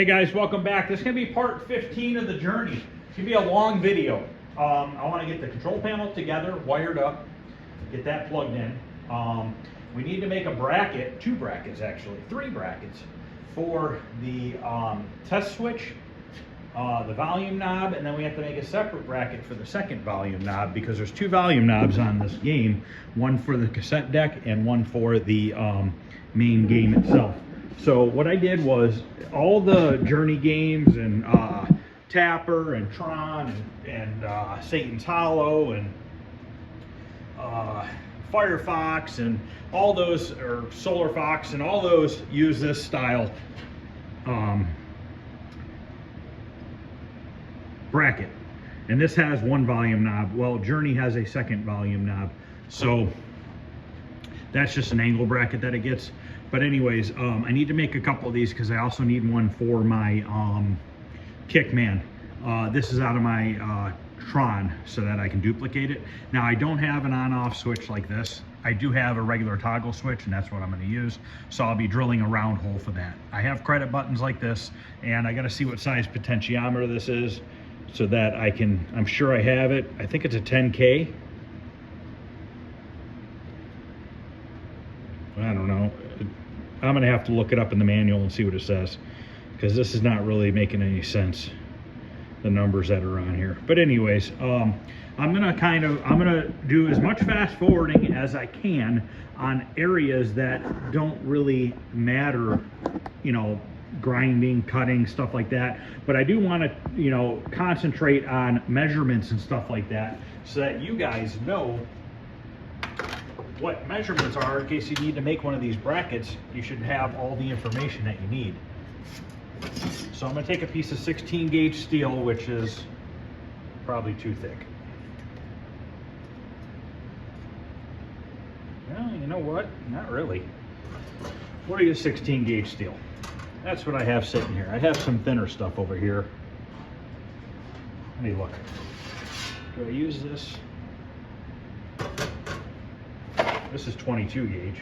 guys, welcome back. This is going to be part 15 of the journey. It's going to be a long video. I want to get the control panel together, wired up, get that plugged in. We need to make a bracket, two brackets actually, three brackets for the test switch, the volume knob, and then we have to make a separate bracket for the second volume knob because there's two volume knobs on this game, one for the cassette deck and one for the main game itself. So what I did was all the Journey games and Tapper and Tron and Satan's Hollow and Firefox and all those, or Solar Fox, and all those use this style bracket. And this has one volume knob. Well, Journey has a second volume knob. So that's just an angle bracket that it gets. But anyways, I need to make a couple of these because I also need one for my Kickman. This is out of my Tron so that I can duplicate it. Now I don't have an on-off switch like this. I do have a regular toggle switch, and that's what I'm going to use. So I'll be drilling a round hole for that. I have credit buttons like this, and I got to see what size potentiometer this is so that I can, I'm sure I have it. I think it's a 10K. I don't know. I'm going to have to look it up in the manual and see what it says, because this is not really making any sense, the numbers that are on here. But anyways, I'm going to do as much fast forwarding as I can on areas that don't really matter, you know, grinding, cutting, stuff like that. But I do want to, you know, concentrate on measurements and stuff like that so that you guys know what measurements are in case you need to make one of these brackets. You should have all the information that you need. So I'm going to take a piece of 16 gauge steel, which is probably too thick. Well, you know what? Not really. What is 16 gauge steel? That's what I have sitting here. I have some thinner stuff over here. Let me look. Do I use this? This is 22 gauge.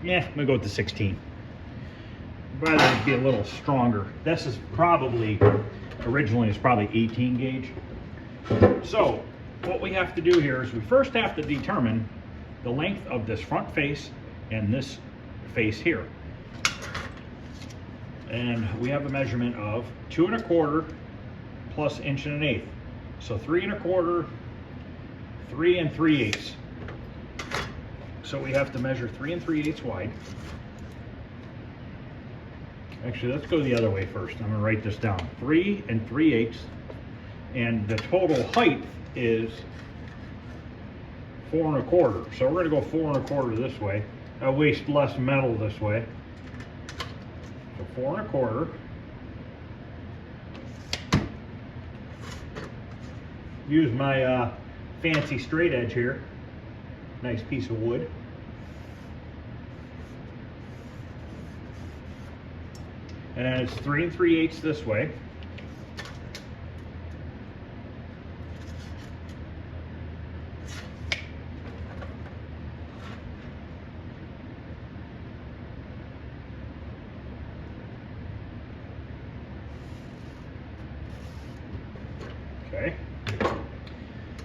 Yeah, I'm gonna go with the 16. I'd rather be a little stronger. This is probably, originally it's probably 18 gauge. So what we have to do here is we first have to determine the length of this front face and this face here. And we have a measurement of 2 1/4 plus 1 1/8. So 3 1/4, 3 3/8. So we have to measure 3 3/8 wide. Actually, let's go the other way first. I'm gonna write this down. 3 3/8, and the total height is 4 1/4. So we're gonna go 4 1/4 this way. I waste less metal this way. So 4 1/4. Use my fancy straight edge here. Nice piece of wood. And then it's 3 3/8 this way. Okay.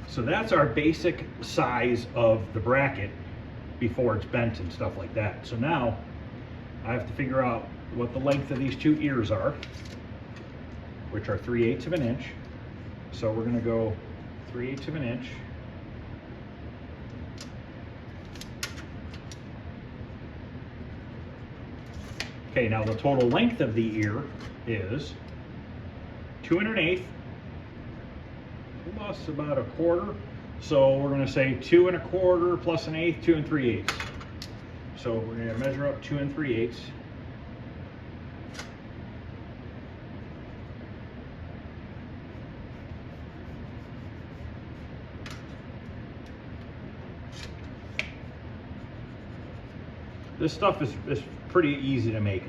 So that's our basic size of the bracket before it's bent and stuff like that. So now I have to figure out what the length of these two ears are, which are 3/8 of an inch. So we're going to go 3/8 of an inch. Okay, now the total length of the ear is 2 1/8 plus about 1/4. So we're going to say 2 1/4 plus 1/8, 2 3/8. So we're going to measure up 2 3/8. This stuff is pretty easy to make.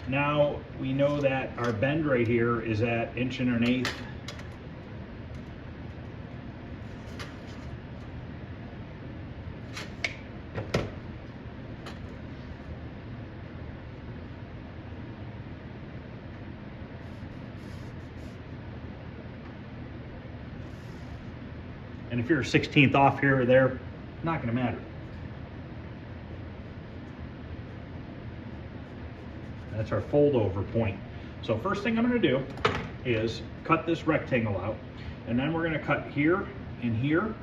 Now we know that our bend right here is at 1 1/8 And if you're a 1/16th off here or there, not gonna matter. That's our fold over point. So first thing I'm gonna do is cut this rectangle out, and then we're gonna cut here and here,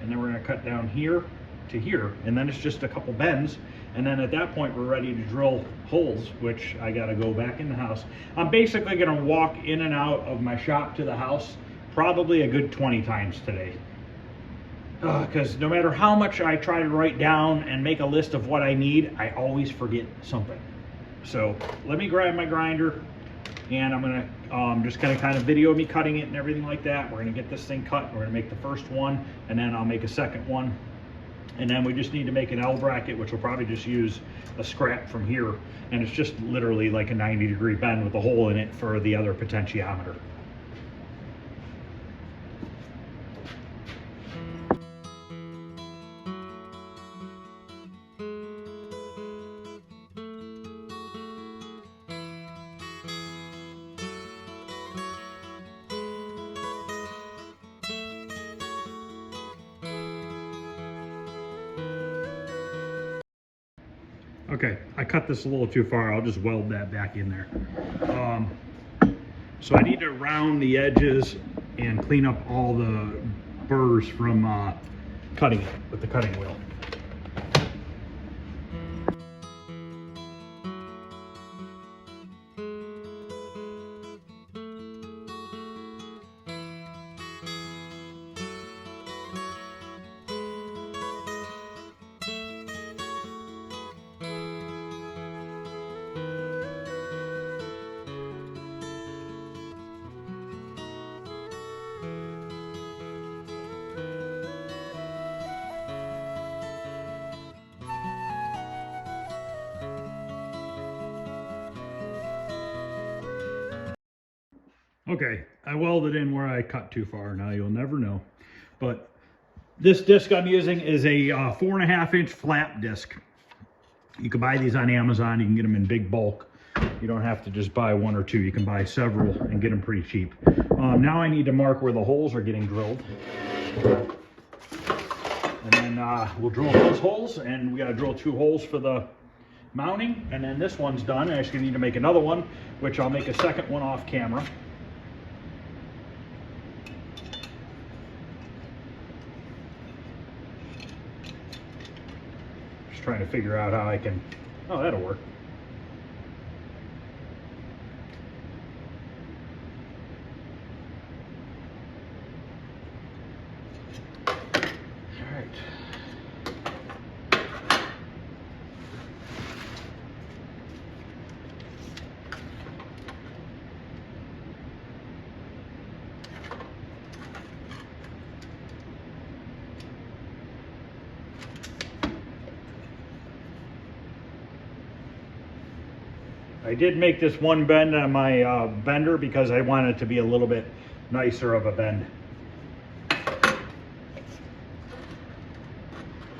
and then we're gonna cut down here to here, and then it's just a couple bends, and then at that point we're ready to drill holes, which I gotta go back in the house. I'm basically gonna walk in and out of my shop to the house probably a good 20 times today. Because no matter how much I try to write down and make a list of what I need, I always forget something. So let me grab my grinder, and I'm gonna just kind of video me cutting it and everything like that. We're gonna get this thing cut. We're gonna make the first one, and then I'll make a second one. And then we just need to make an L bracket, which will probably just use a scrap from here. And it's just literally like a 90-degree bend with a hole in it for the other potentiometer. Okay, I cut this a little too far. I'll just weld that back in there. So I need to round the edges and clean up all the burrs from cutting it with the cutting wheel. Okay, I welded in where I cut too far. Now you'll never know. But this disc I'm using is a 4.5-inch flap disc. You can buy these on Amazon. You can get them in big bulk. You don't have to just buy one or two. You can buy several and get them pretty cheap. Now I need to mark where the holes are getting drilled. And then we'll drill those holes, and we got to drill 2 holes for the mounting. And then this one's done. I just need to make another one, which I'll make a second one off camera. Trying to figure out how I can, oh, that'll work. All right. I did make this one bend on my bender because I wanted it to be a little bit nicer of a bend.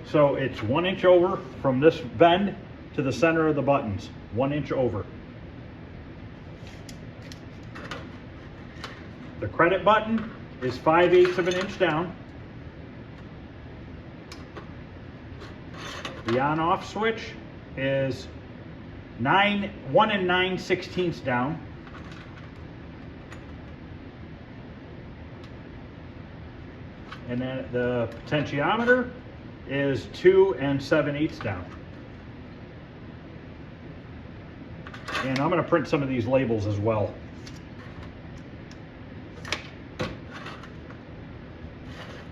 So it's 1 inch over from this bend to the center of the buttons, 1 inch over. The credit button is 5/8 of an inch down. The on-off switch is 1 9/16 down. And then the potentiometer is 2 7/8 down. And I'm going to print some of these labels as well.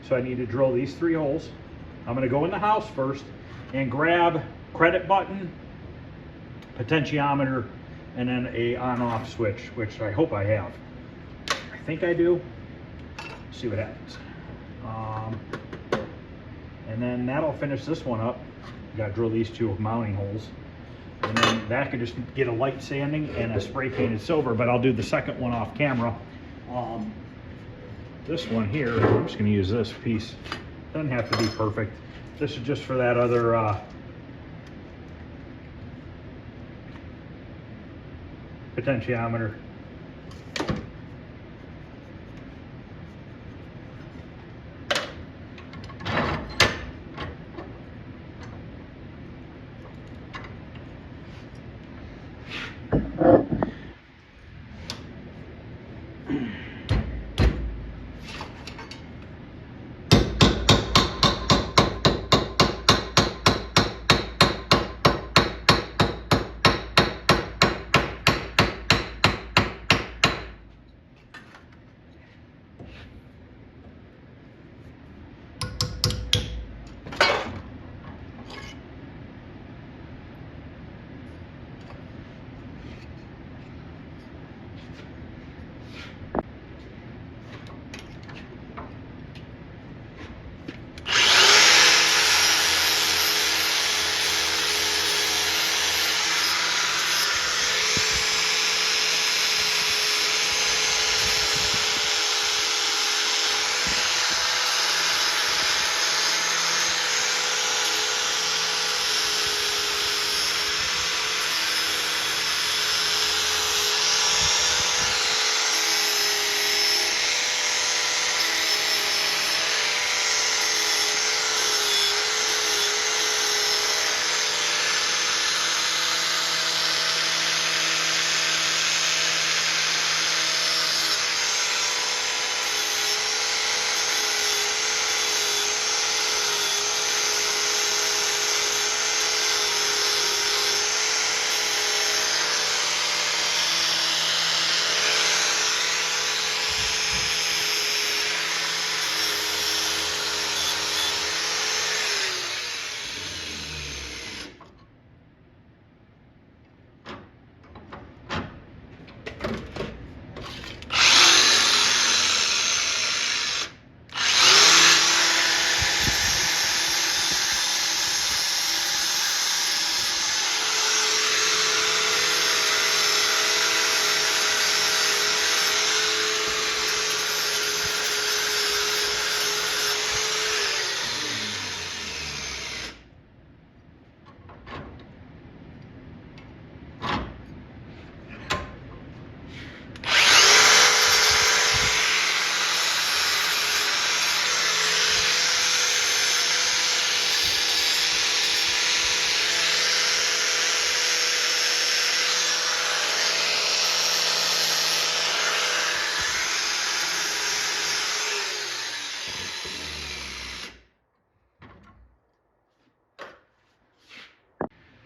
So I need to drill these 3 holes. I'm going to go in the house first and grab credit button, potentiometer, and then a on-off switch, which I hope I have. I think I do. Let's see what happens. And then that'll finish this one up. Got to drill these 2 mounting holes. And then that could just get a light sanding and a spray painted silver, but I'll do the second one off camera. This one here, I'm just going to use this piece. Doesn't have to be perfect. This is just for that other potentiometer.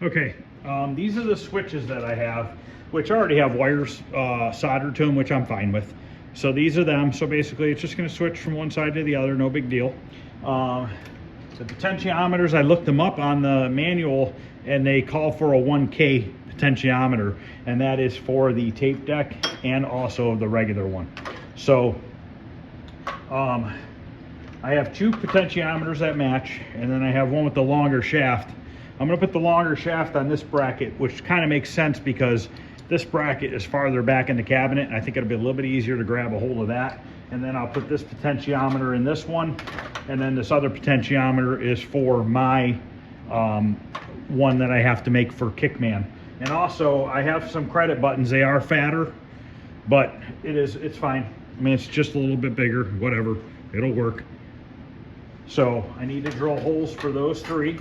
Okay, these are the switches that I have, which already have wires soldered to them, which I'm fine with. So these are them. So basically it's just going to switch from one side to the other, no big deal. The potentiometers, I looked them up on the manual and they call for a 1K potentiometer, and that is for the tape deck and also the regular one. So I have two potentiometers that match, and then I have one with the longer shaft. I'm going to put the longer shaft on this bracket, which kind of makes sense because this bracket is farther back in the cabinet, and I think it'll be a little bit easier to grab a hold of that. And then I'll put this potentiometer in this one, and then this other potentiometer is for my one that I have to make for Kickman. And also I have some credit buttons. They are fatter, but it's fine. I mean, it's just a little bit bigger, whatever, it'll work. So I need to drill holes for those three.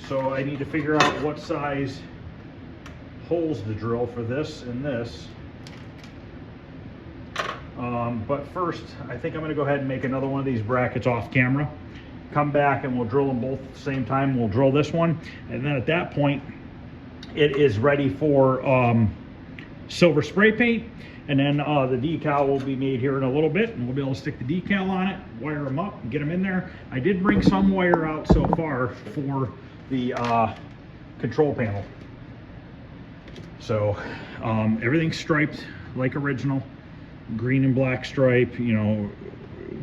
So I need to figure out what size holes to drill for this and this. But first, I think I'm going to go ahead and make another one of these brackets off camera. Come back and we'll drill them both at the same time. We'll drill this one, and then at that point, it is ready for silver spray paint. And then the decal will be made here in a little bit, and we'll be able to stick the decal on it, wire them up, and get them in there. I did bring some wire out so far for the control panel. So everything's striped like original, green and black stripe, you know,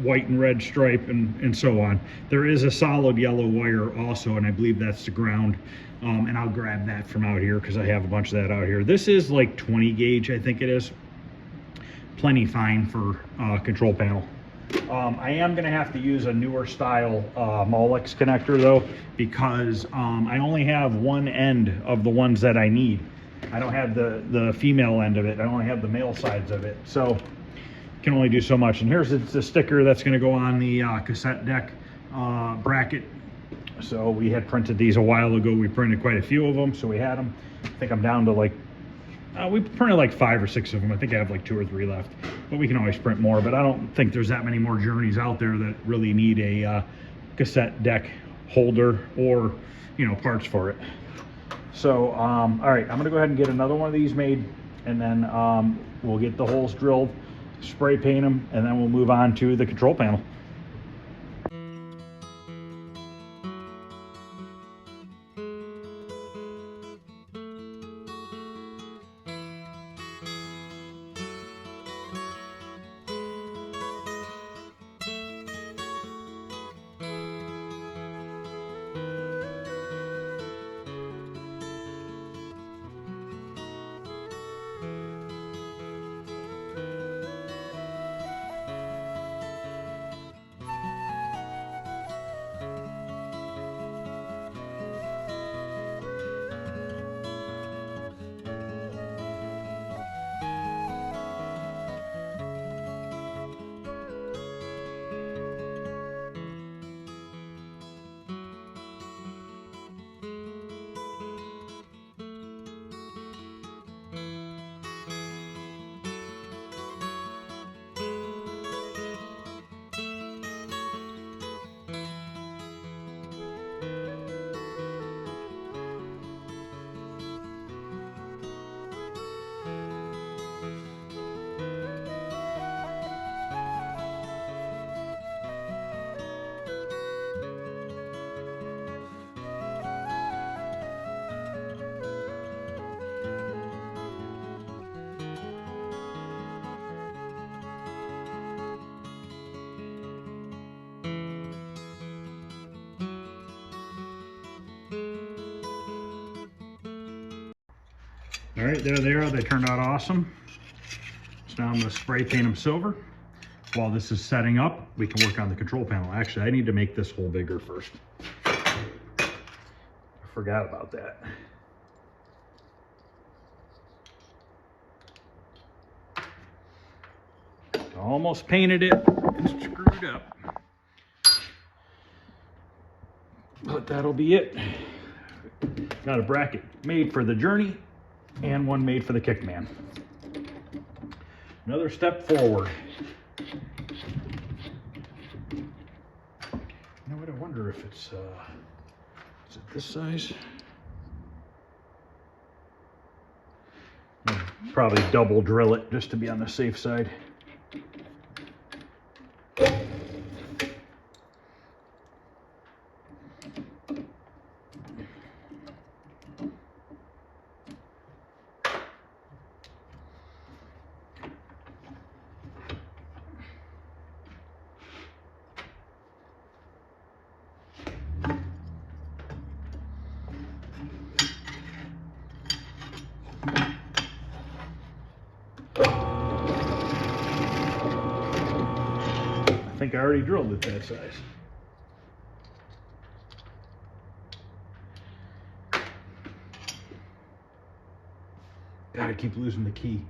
white and red stripe, and so on. There is a solid yellow wire also, and I believe that's the ground. And I'll grab that from out here because I have a bunch of that out here. This is like 20 gauge, I think it is. Plenty fine for control panel. I am going to have to use a newer style Molex connector though, because I only have one end of the ones that I need. I don't have the female end of it. I only have the male sides of it, so can only do so much. And here's the sticker that's going to go on the cassette deck bracket. So we had printed these a while ago. We printed quite a few of them, so we had them. I think I'm down to like We printed like 5 or 6 of them. I think I have like 2 or 3 left, but we can always print more. But I don't think there's that many more journeys out there that really need a cassette deck holder or, you know, parts for it. So, all right, I'm gonna go ahead and get another one of these made, and then we'll get the holes drilled, spray paint them, and then we'll move on to the control panel. All right, there they are. They turned out awesome. So now I'm going to spray paint them silver. While this is setting up, we can work on the control panel. Actually, I need to make this hole bigger first. I forgot about that. Almost painted it and screwed up. But that'll be it. Got a bracket made for the Journey and one made for the Kickman. Another step forward. You know what, I wonder if it's, is it this size? I'll probably double drill it just to be on the safe side. I think I already drilled it that size. Gotta keep losing the key.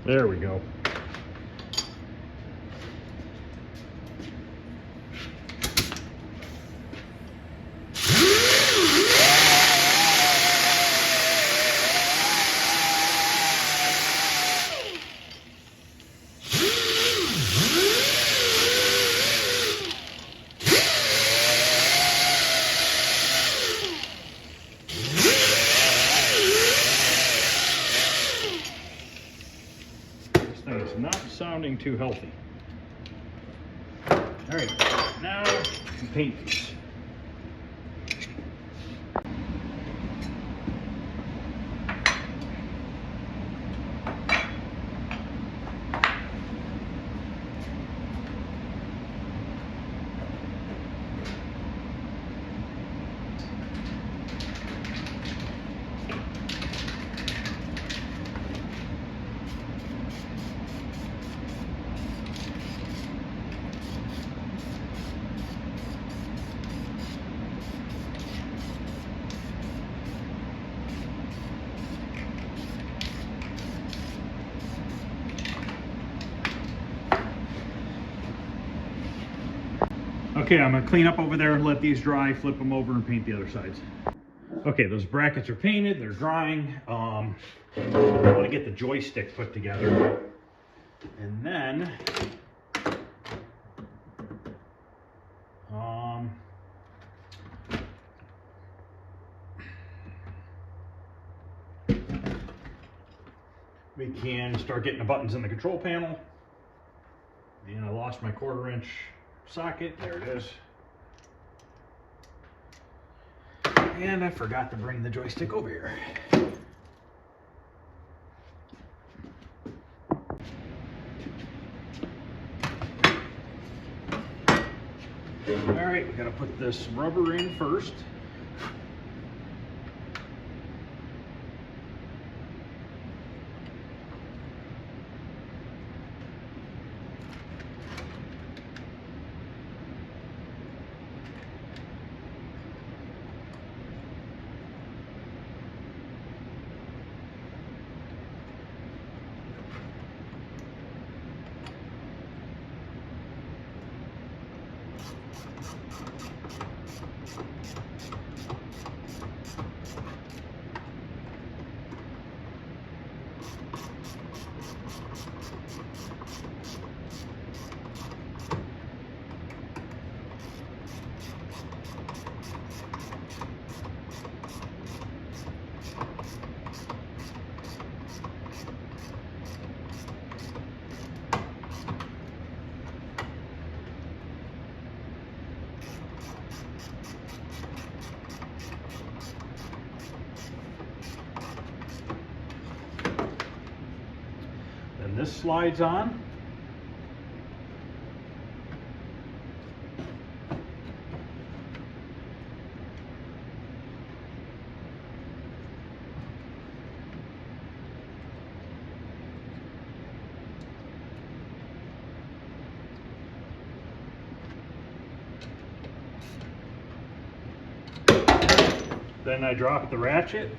There we go. This thing is not sounding too healthy. All right, now paint these. Okay, I'm gonna clean up over there, let these dry, flip them over and paint the other sides. Okay, those brackets are painted, they're drying. I wanna get the joystick put together. And then, we can start getting the buttons in the control panel. And I lost my 1/4" socket, there it is. And I forgot to bring the joystick over here. All right, we gotta put this rubber in first. Then this slides on. Then I drop the ratchet.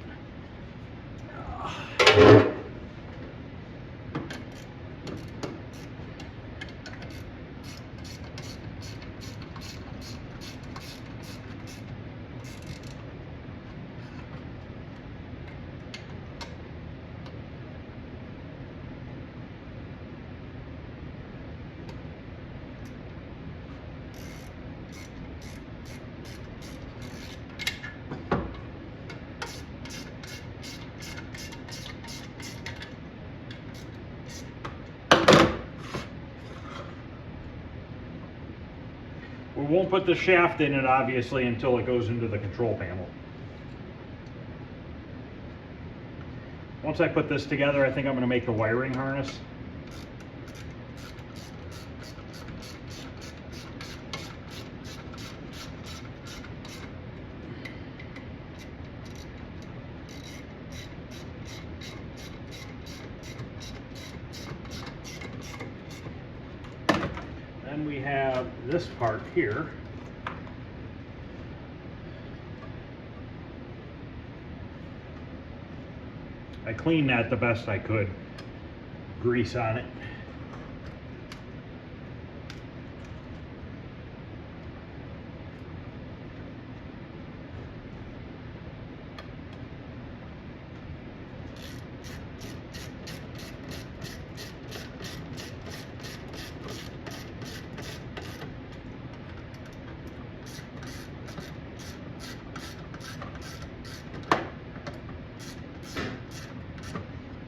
We won't put the shaft in it, obviously, until it goes into the control panel. Once I put this together, I think I'm going to make the wiring harness. Then we have this part here. I cleaned that the best I could. Grease on it.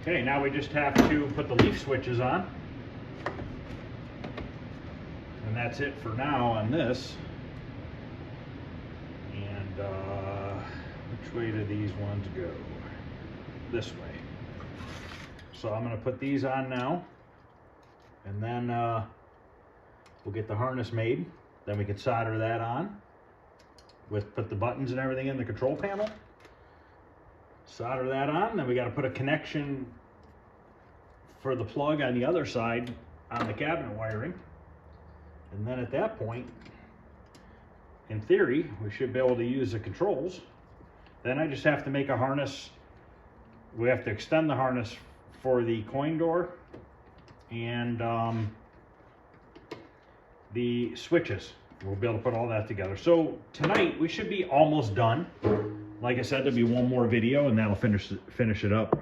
Okay, now we just have to put the leaf switches on. And that's it for now on this. And which way do these ones go? This way. So I'm going to put these on now, and then we'll get the harness made. Then we can solder that on, put the buttons and everything in the control panel. Solder that on, then we got to put a connection for the plug on the other side on the cabinet wiring. And then at that point, in theory, we should be able to use the controls. Then I just have to make a harness. We have to extend the harness for the coin door and the switches. We'll be able to put all that together. So tonight we should be almost done. Like I said, there'll be one more video and that'll finish it up.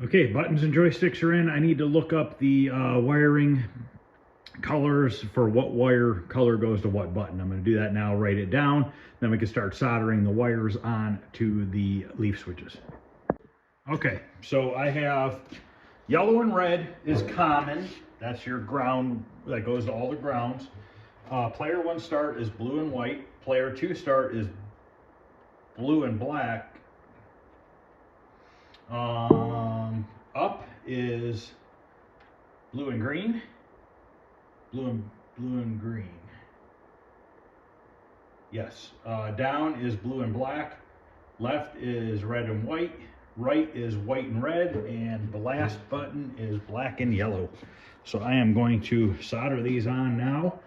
Okay, buttons and joysticks are in. I need to look up the wiring colors for what wire color goes to what button. I'm going to do that now, write it down, then we can start soldering the wires on to the leaf switches. Okay, so I have yellow and red is common. That's your ground, that goes to all the grounds. Player 1 start is blue and white. Player 2 start is blue and black. Up is blue and green. Blue and green. Yes. Down is blue and black. Left is red and white. Right is white and red, and the last button is black and yellow. So I am going to solder these on now,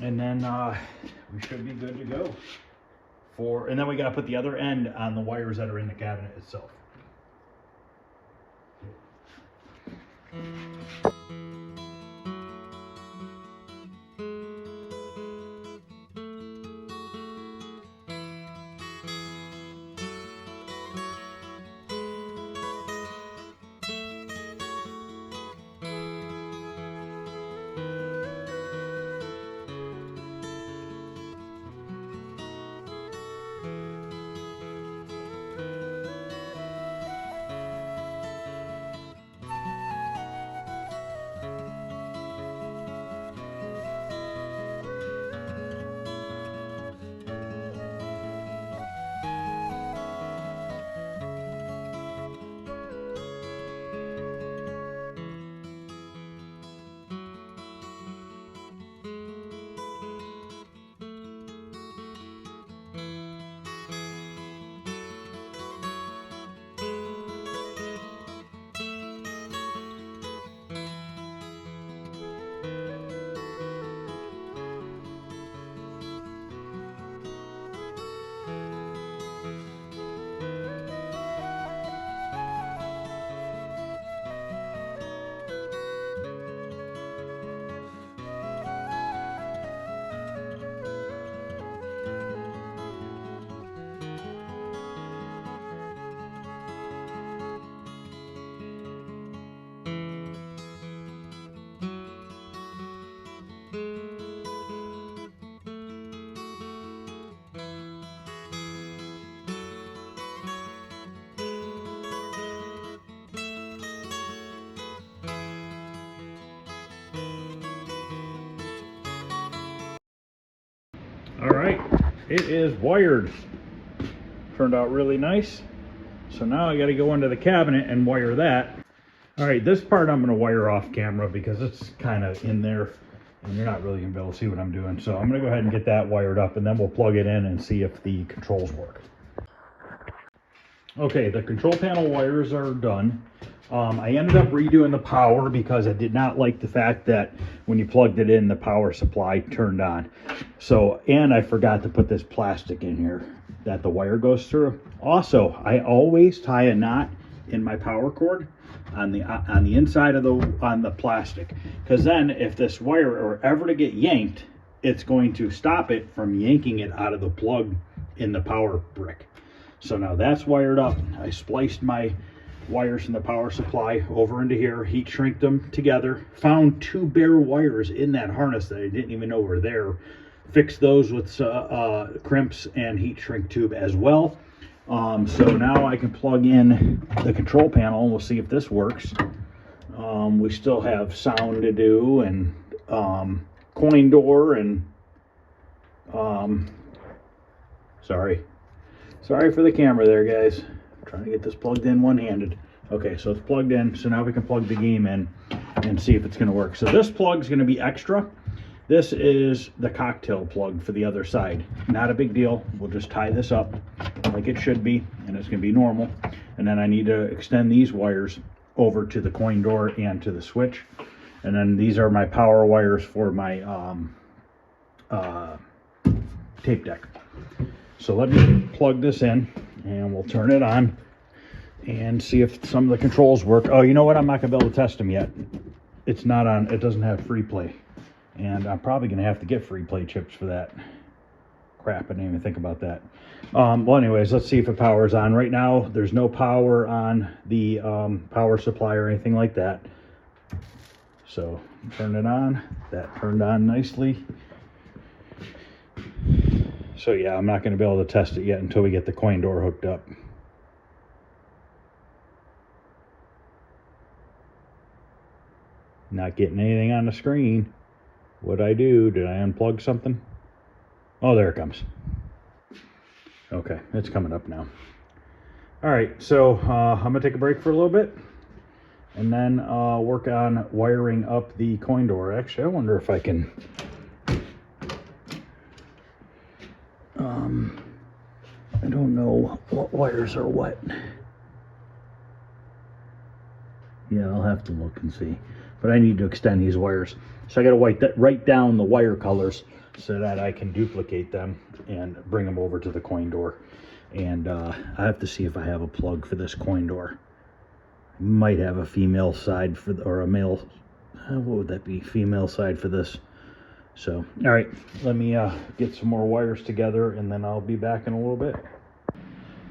and then we should be good to go. And then we got to put the other end on the wires that are in the cabinet itself. All right, it is wired. Turned out really nice. So now I got to go into the cabinet and wire that. All right, this part I'm going to wire off camera because it's kind of in there and you're not really going to be able to see what I'm doing. So I'm going to go ahead and get that wired up, and then we'll plug it in and see if the controls work. Okay, the control panel wires are done. I ended up redoing the power because I did not like the fact that when you plugged it in, the power supply turned on. So, and I forgot to put this plastic in here that the wire goes through. Also, I always tie a knot in my power cord on the inside of the plastic, because then if this wire were ever to get yanked, it's going to stop it from yanking it out of the plug in the power brick. So now that's wired up. I spliced my wires from the power supply over into here, heat shrinked them together, found two bare wires in that harness that I didn't even know were there, fixed those with crimps and heat shrink tube as well. So now I can plug in the control panel and we'll see if this works. We still have sound to do, and coin door, and sorry for the camera there, guys. I'm trying to get this plugged in one-handed. Okay, so it's plugged in, so now we can plug the game in and see if it's going to work. So this plug is going to be extra. This is the cocktail plug for the other side. Not a big deal. We'll just tie this up like it should be, and it's going to be normal. And then I need to extend these wires over to the coin door and to the switch. And then these are my power wires for my tape deck. So let me plug this in and we'll turn it on and see if some of the controls work. Oh, you know what? I'm not going to be able to test them yet. It's not on, it doesn't have free play. And I'm probably going to have to get free play chips for that. Crap, I didn't even think about that. Well, anyways, let's see if it powers on. Right now, there's no power on the power supply or anything like that. So turn it on. That turned on nicely. So yeah, I'm not going to be able to test it yet until we get the coin door hooked up. Not getting anything on the screen. What'd I do? Did I unplug something? Oh, there it comes. Okay, it's coming up now. All right, so I'm gonna take a break for a little bit and then work on wiring up the coin door. Actually, I wonder if I can I don't know what wires are what. Yeah, I'll have to look and see. But I need to extend these wires. So I gotta write down the wire colors so that I can duplicate them and bring them over to the coin door. And I have to see if I have a plug for this coin door. I might have a female side for, or a male, what would that be? Female side for this. So, all right, let me get some more wires together and then I'll be back in a little bit.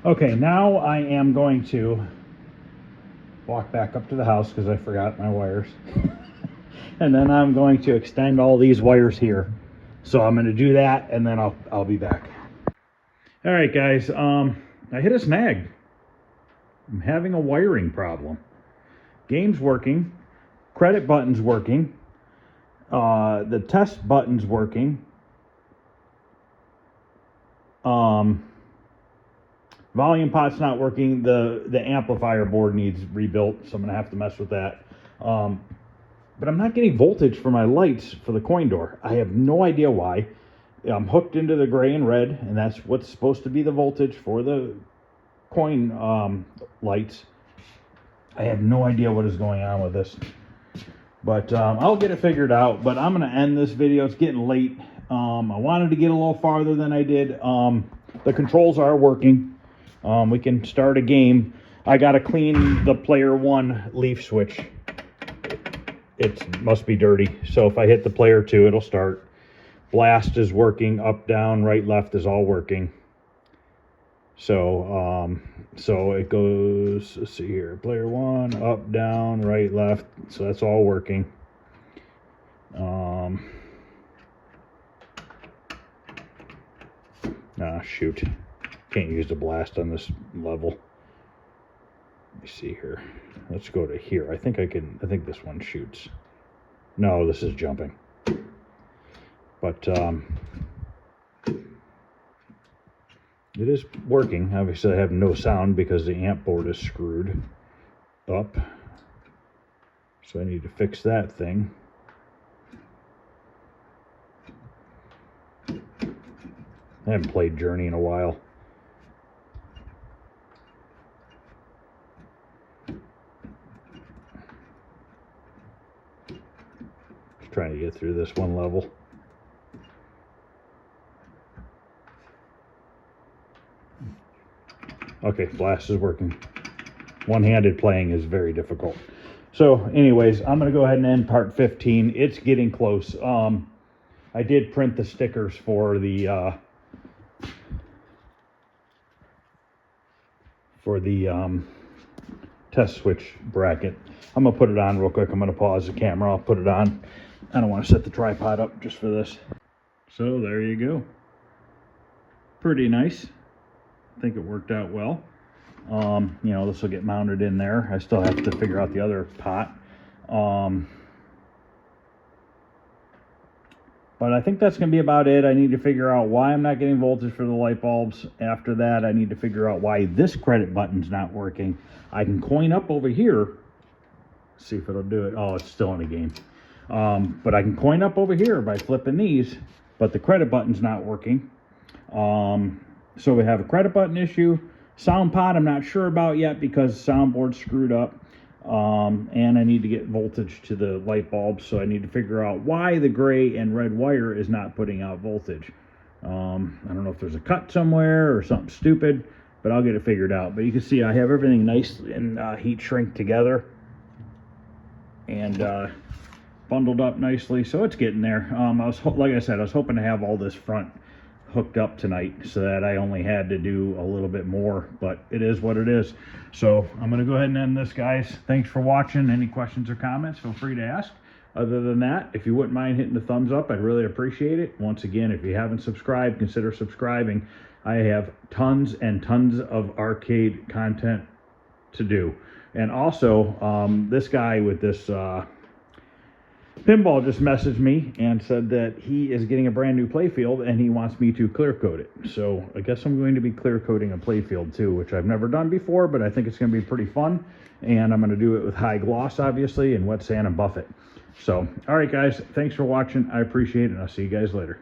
Okay, now I am going to walk back up to the house because I forgot my wires. And then I'm going to extend all these wires here. So I'm going to do that and then I'll be back. All right, guys, I hit a snag. I'm having a wiring problem. Game's working, credit button's working, the test button's working, volume pot's not working, the amplifier board needs rebuilt, so I'm gonna have to mess with that. But I'm not getting voltage for my lights for the coin door. I have no idea why. I'm hooked into the gray and red, and that's what's supposed to be the voltage for the coin lights. I have no idea what is going on with this, but I'll get it figured out. But I'm going to end this video. It's getting late. I wanted to get a little farther than I did. The controls are working. We can start a game. I got to clean the player 1 leaf switch. It must be dirty. So if I hit the player 2, it'll start. Blast is working. Up, down, right, left is all working. So so it goes, let's see here, player 1, up, down, right, left, so that's all working. Shoot, can't use the blast on this level. Let me see here, let's go to here. I think this one shoots. No, this is jumping. But it is working. Obviously, I have no sound because the amp board is screwed up. So I need to fix that thing. I haven't played Journey in a while. Just trying to get through this one level. Okay, blast is working. One-handed playing is very difficult. So anyways, I'm going to go ahead and end part 15. It's getting close. I did print the stickers for the test switch bracket. I'm going to put it on real quick. I'm going to pause the camera. I'll put it on. I don't want to set the tripod up just for this. So there you go. Pretty nice. I think it worked out well. You know, this will get mounted in there. I still have to figure out the other pot. But I think that's going to be about it. I need to figure out why I'm not getting voltage for the light bulbs. After that, I need to figure out why this credit button's not working. I can coin up over here. See if it'll do it. Oh, it's still in the game. But I can coin up over here by flipping these, but the credit button's not working. So we have a credit button issue. Sound pot I'm not sure about yet because the soundboard's screwed up. And I need to get voltage to the light bulbs, so I need to figure out why the gray and red wire is not putting out voltage. I don't know if there's a cut somewhere or something stupid, but I'll get it figured out. But you can see I have everything nice and heat shrink together and bundled up nicely, so it's getting there. Like I said, I was hoping to have all this front hooked up tonight so that I only had to do a little bit more, but it is what it is. So I'm going to go ahead and end this, guys. Thanks for watching. Any questions or comments, feel free to ask. Other than that, if you wouldn't mind hitting the thumbs up, I'd really appreciate it. Once again, if you haven't subscribed, consider subscribing. I have tons and tons of arcade content to do. And also, this guy with this pinball just messaged me and said that he is getting a brand new playfield and he wants me to clear coat it. So I guess I'm going to be clear coating a playfield too, which I've never done before, but I think it's going to be pretty fun. And I'm going to do it with high gloss, obviously, and wet sand and buff it. So, all right, guys, thanks for watching. I appreciate it, and I'll see you guys later.